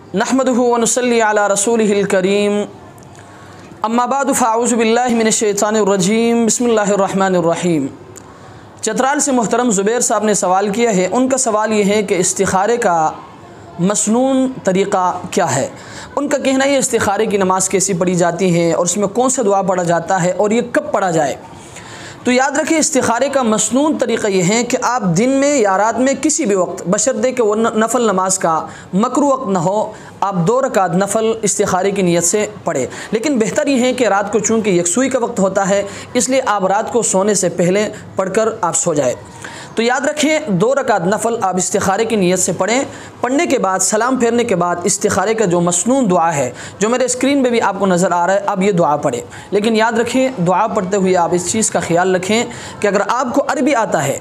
नहमदुहु व नुसल्ली अला रसूलिहिल करीम अम्मा बाद फ़अऊज़ु बिल्लाहि मिनश शैतानिर रजीम बिस्मिल्लाहिर रहमानिर रहीम। चतराल से मोहतरम ज़ुबैर साहब ने सवाल किया है। उनका सवाल ये है कि इस्तिखारे का मसनून तरीक़ा क्या है। उनका कहना है इस्तिखारे की नमाज़ कैसी पढ़ी जाती है और उसमें कौन सा दुआ पढ़ा जाता है और ये कब पढ़ा जाए। तो याद रखिए, इस्तिखारे का मसनून तरीक़ा ये है कि आप दिन में या रात में किसी भी वक्त, बशर्ते कि वो नफल नमाज का मकरू वक्त ना हो, आप 2 रकात नफल इस्तिखारे की नीयत से पढ़े। लेकिन बेहतर ये है कि रात को चूँकि यकसुई का वक्त होता है, इसलिए आप रात को सोने से पहले पढ़कर आप सो जाए। तो याद रखें, 2 रकात नफल आप इस्तिखारे की नीयत से पढ़ें। पढ़ने के बाद सलाम फेरने के बाद इस्तिखारे का जो मसनून दुआ है, जो मेरे स्क्रीन पे भी आपको नज़र आ रहा है, आप ये दुआ पढ़ें। लेकिन याद रखें, दुआ पढ़ते हुए आप इस चीज़ का ख्याल रखें कि अगर आपको अरबी आता है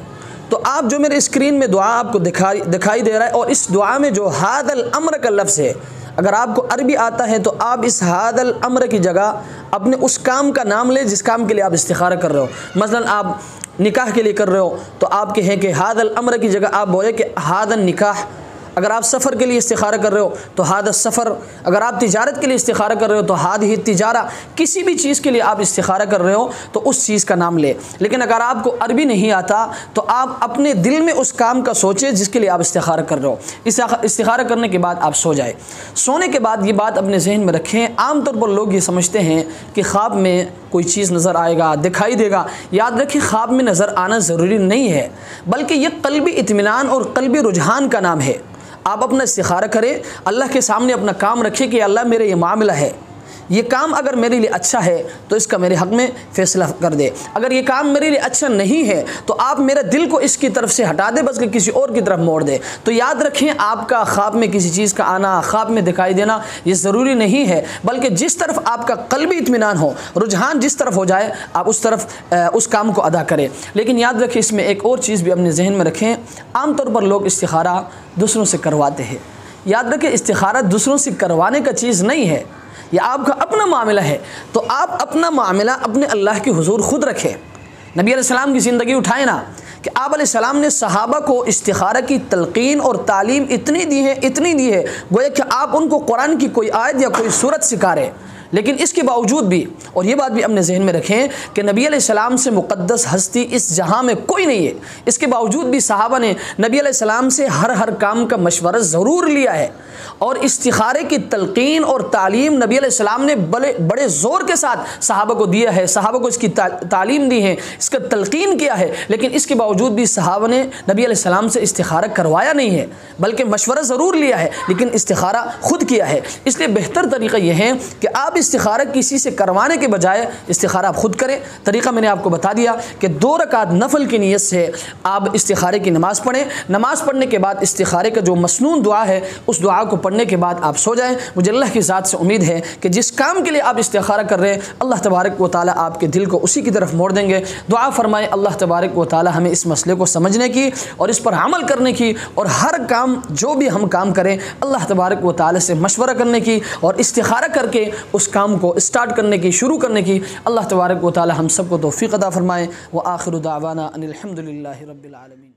तो आप जो मेरे स्क्रीन में दुआ आपको दिखाई दे रहा है, और इस दुआ में जो हादल अम्र का लफ्ज़ है, अगर आपको अरबी आता है तो आप इस हादल अम्र की जगह अपने उस काम का नाम लें जिस काम के लिए आप इस्तिखारा कर रहे हो। मसलन आप निकाह के लिए कर रहे हो तो आप कहें कि हादल अम्र की जगह आप बोले कि हादल निकाह। अगर आप सफ़र के लिए इस्तिखारा कर रहे हो तो हाद सफ़र। अगर आप तिजारत के लिए इस्तिखारा कर रहे हो तो हाद ही तिजारा। किसी भी चीज़ के लिए आप इस्तिखारा कर रहे हो तो उस चीज़ का नाम ले। लेकिन अगर आपको अरबी नहीं आता तो आप अपने दिल में उस काम का सोचें जिसके लिए आप इस्तिखारा कर रहे हो। इस्तिखारा करने के बाद आप सो जाए। सोने के बाद ये बात अपने जहन में रखें, आमतौर पर लोग ये समझते हैं कि ख्वाब में कोई चीज़ नज़र आएगा, दिखाई देगा। याद रखें, ख्वाब में नज़र आना ज़रूरी नहीं है, बल्कि ये क़ल्बी इत्मीनान और क़ल्बी रुझान का नाम है। आप अपना इस्तिखारा करें, अल्लाह के सामने अपना काम रखें कि अल्लाह मेरे ये मामला है, ये काम अगर मेरे लिए अच्छा है तो इसका मेरे हक़ में फ़ैसला कर दे। अगर ये काम मेरे लिए अच्छा नहीं है तो आप मेरे दिल को इसकी तरफ से हटा दे, बस कि किसी और की तरफ मोड़ दे। तो याद रखें, आपका ख्वाब में किसी चीज़ का आना, ख्वाब में दिखाई देना, ये ज़रूरी नहीं है, बल्कि जिस तरफ आपका क़ल्बी इत्मीनान हो, रुझान जिस तरफ हो जाए, आप उस तरफ उस काम को अदा करें। लेकिन याद रखें, इसमें एक और चीज़ भी अपने जहन में रखें। आमतौर पर लोग इस्तिखारा दूसरों से करवाते हैं। याद रखें, इस्तिखारा दूसरों से करवाने का चीज़ नहीं है, यह आपका अपना मामला है। तो आप अपना मामला अपने अल्लाह के हुजूर खुद रखें। नबी अलैहिस्सलाम की ज़िंदगी उठाए ना कि आप अलैहिस्सलाम ने सहाबा को इस्तिखारा की तलकीन और तालीम इतनी दी है गोया कि आप उनको कुरान की कोई आयत या कोई सूरत सिखा रहे। लेकिन इसके बावजूद भी, और ये बात भी अपने जहन में रखें कि नबी अलैहिस्सलाम से मुक़द्दस हस्ती इस जहां में कोई नहीं है, इसके बावजूद भी सहाबा ने नबी अलैहिस्सलाम से हर काम का मशवरा ज़रूर लिया है। और इस्तिखारे की तलकीन और तालीम नबी अलैहिस्सलाम ने बड़े ज़ोर के साथ सहाबा को दिया है, सहाबा को इसकी तालीम दी है, इसका तलकीन किया है। लेकिन इसके बावजूद भी सहाबा ने नबी अलैहिस्सलाम से इस्तिखारा करवाया नहीं है, बल्कि मशवरा ज़रूर लिया है, लेकिन इस्तिखारा खुद किया है। इसलिए बेहतर तरीक़ा यह है कि आप इस्तिखारा किसी से करवाने के बजाय इस्तिखारा आप खुद करें। तरीक़ा मैंने आपको बता दिया कि 2 रकात नफल की नीयत से आप इस्तिखारे की नमाज़ पढ़ें। नमाज़ पढ़ने के बाद इस्तिखारे का जो मसनून दुआ है, उस दुआ को पढ़ने के बाद आप सो जाएं। मुझे अल्लाह की ज़ात से उम्मीद है कि जिस काम के लिए आप इस्तिखारा कर रहे हैं, अल्लाह तबारक व तआला आपके दिल को उसी की तरफ मोड़ देंगे। दुआ फरमाएं अल्लाह तबारक व तआला हमें इस मसले को समझने की और इस पर अमल करने की, और हर काम जो भी हम काम करें अल्लाह तबारक व तआला से मशवरा करने की और इस्तिखारा करके उस काम को स्टार्ट करने की, शुरू करने की। अल्लाह तबारक व तआला हम सबको तौफीक अता फरमाए। व आखिरु दावाना अनिल हम्दुलिल्लाहि रब्बिल आलमीन।